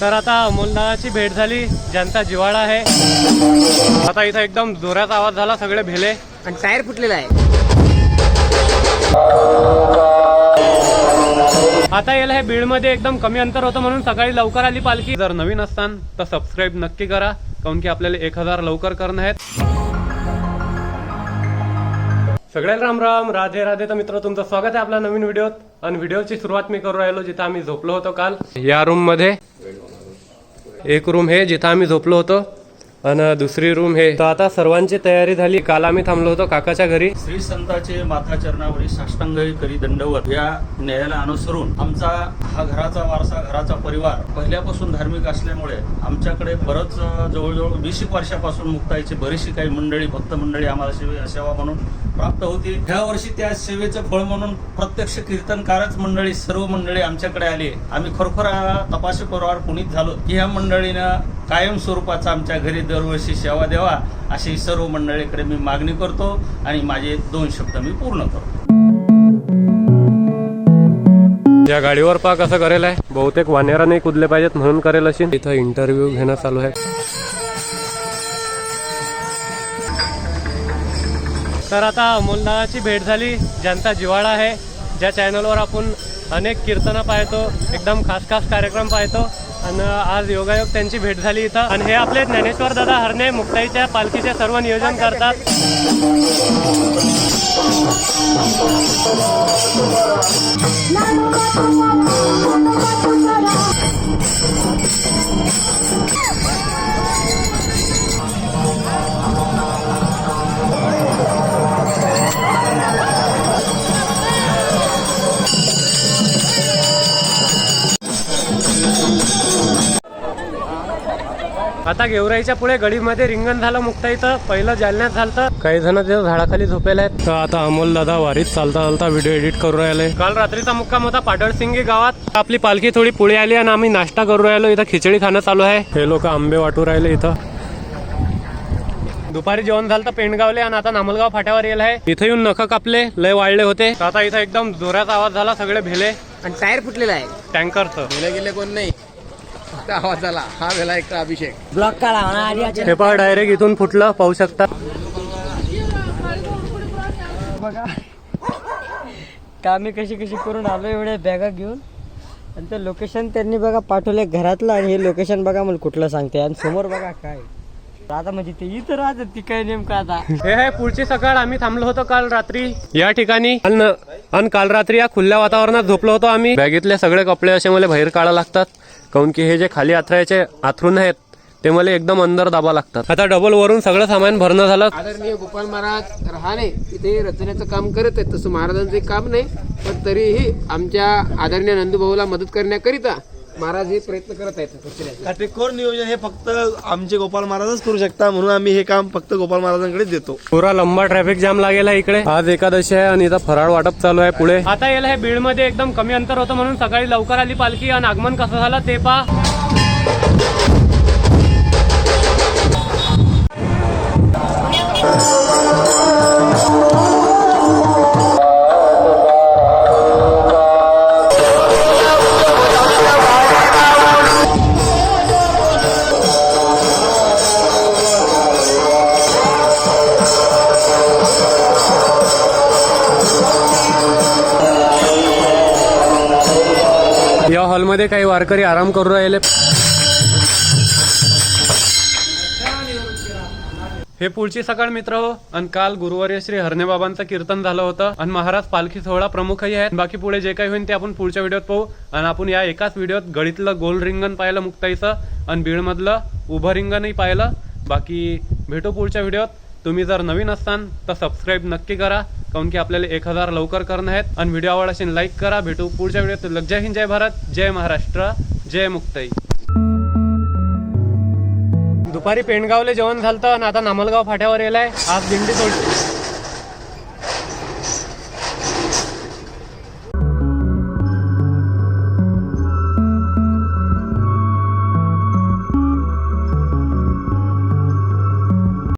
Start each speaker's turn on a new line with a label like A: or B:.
A: तर आता अमोलदाची भेट झाली, ज्यांचा जिवाळा आहे. आता इथं एकदम जोराचा आवाज झाला, सगळे भेले
B: आणि टायर फुटलेला आहे.
A: आता याला हे बीडमध्ये एकदम कमी अंतर होतं म्हणून सकाळी लवकर आली पालखी. जर नवीन असतान तर सबस्क्राईब नक्की करा, काऊन की आपल्याला 1000 लवकर करणं आहेत. सगळ्याला राम राम, राधे राधे. तर मित्र, तुमचं स्वागत आहे आपल्या नवीन व्हिडिओत. आणि व्हिडिओची सुरुवात मी करू राहिलो जिथं आम्ही झोपलो होतो काल. या रूम मध्ये एक रूम हे जिथं आम्ही झोपलो होतो आणि दुसरी रूम हे. तर आता सर्वांची तयारी झाली. काल आम्ही थांबलो होतो काकाच्या घरी.
C: श्री संतांचे माथा चरणावरी साष्टांग करी दंडवत या न्यायाला अनुसरून आमचा हा घराचा वारसा, घराचा परिवार पहिल्यापासून धार्मिक असल्यामुळे आमच्याकडे बरंच जवळजवळ 20 वर्षापासून मुक्ताईची बरीचशी काही मंडळी, भक्त मंडळी आम्हाला सेवा म्हणून प्राप्त होती. ह्या वर्षी त्या सेवेचं फळ म्हणून प्रत्यक्ष कीर्तनकारच मंडळी, सर्व मंडळी आमच्याकडे आली. आम्ही खरोखर तपासी परिवार पुनीत झालो की ह्या मंडळीनं कायम स्वरूपाचा आमच्या घरी दरवर्षी सेवा द्यावा, अशी सर्व मंडळीकडे मी मागणी करतो आणि माझे 2 शब्द मी पूर्ण करतो.
A: या गाडीवर पा कसं करेल आहे, बहुतेक वानेरा नाही कुदले पाहिजेत म्हणून करेल अशी. इथं इंटरव्ह्यू घेणं चालू आहे. तर आता अमोलदाची भेट झाली, ज्यांचा जिवाळा आहे, ज्या चॅनलवर आपण अनेक कीर्तनं पाहतो, एकदम खास खास कार्यक्रम पाहतो. आणि आज योगायोग त्यांची भेट झाली इथं. आणि हे आपले ज्ञानेश्वर दादा हरणे मुक्ताईच्या पालखीचे सर्व नियोजन करतात. आता गेवराईच्या पुढे गडीमध्ये रिंगण झालं मुक्ताईचं. पहिलं जालन्यात झालं. काही जण ते झाडाखाली झोपेला आहेत. तर आता अमोल दादा वारीत चालता चालता व्हिडिओ एडिट करू राहिले. काल रात्रीचा मुक्काम होता पाडळसिंगी गावात. आपली पालखी थोडी पुढे आली आणि आम्ही नाश्ता करू राहिलो. इथं खिचडी खाणं चालू आहे. हे लोक आंबे वाटू राहिले इथं. दुपारी जेवण झालं तर पेंडगावले आणि आता नामलगाव फाट्यावर येईल आहे. इथं येऊन नख कापले, लय वाढले होते. तर आता इथं एकदम जोराचा आवाज झाला, सगळे भेले
B: आणि टायर फुटलेला आहे.
A: टँकरचं.
B: गेले कोण नाही, आवाज आला. हा वेळा एक अभिषेक ब्लॉक काढा.
A: हे पहा, डायरेक्ट इथून फुटलं, पाहू शकता.
D: बघा कामी कशी करून आलो एवढ्या बॅगा घेऊन. आणि ते लोकेशन त्यांनी बघा पाठवले घरातलं. आणि हे लोकेशन बघा मला कुठलं सांगते. आणि समोर बघा काय आता, म्हणजे ते इथं राहत ती काय नेमकं. आता
A: हे आहे पुढची सकाळ. आम्ही थांबलो होतो काल रात्री या ठिकाणी. आणि काल रात्री या खुल्या वातावरणात झोपलो होतो आम्ही. बॅगेतले सगळे कपडे असे मला बाहेर काढा लागतात, काऊन की हे जे खाली आथरायचे आथरून आहेत ते मला एकदम अंदर दाबा लागतात. आता डबल वरून सगळं सामान भरणं झालं.
B: आदरणीय गोपाल महाराज राहणे इथे रचनेचं काम करत आहेत. तसं महाराजांचे काम नाही, पण तरीही आमच्या आदरणीय नंदूभाऊला मदत करण्याकरिता महाराज हे प्रयत्न करत आहेत.
E: काटेकोर नियोजन हे फक्त आमचे गोपाल महाराजच करू शकता, म्हणून आम्ही हे काम फक्त गोपाल महाराजांकडेच देतो.
A: पुरा लंबा ट्रॅफिक जाम लागेला इकडे. आज एकादशी आहे आणि इथं फराळ वाटप चालू आहे पुढे. आता याला हे बीडमध्ये एकदम कमी अंतर होतं म्हणून सकाळी लवकर आली पालखी. आणि आगमन कसं झालं ते पहा. या हॉलमध्ये काही वारकरी आराम करू राहिले. हे पुढची सकाळ मित्र हो. आणि काल गुरुवारी श्री हरणे बाबांचं कीर्तन झालं होतं. आणि महाराज पालखी सोहळा प्रमुखही आहेत. बाकी पुढे जे काही होईल ते आपण पुढच्या व्हिडिओत पाहू. आणि आपण या एकाच व्हिडिओत गडीतलं गोल रिंगण पाहिलं मुक्ताईचं आणि बीडमधलं उभं रिंगणही पाहिलं. बाकी भेटू पुढच्या व्हिडिओत. तुम्ही जर नवीन असतान तर सबस्क्राईब नक्की करा, काऊन की आपल्याला 1000 लवकर करणं आहेत. आणि व्हिडिओ आवडला असेल लाईक करा. भेटू पुढच्या व्हिडिओत. जय हिंद, जय भारत, जय महाराष्ट्र, जय मुक्ताई. दुपारी पेंडगावले जेवण झालं आणि आता नामलगाव फाट्यावर येलाय. आज दिंडी सोडली.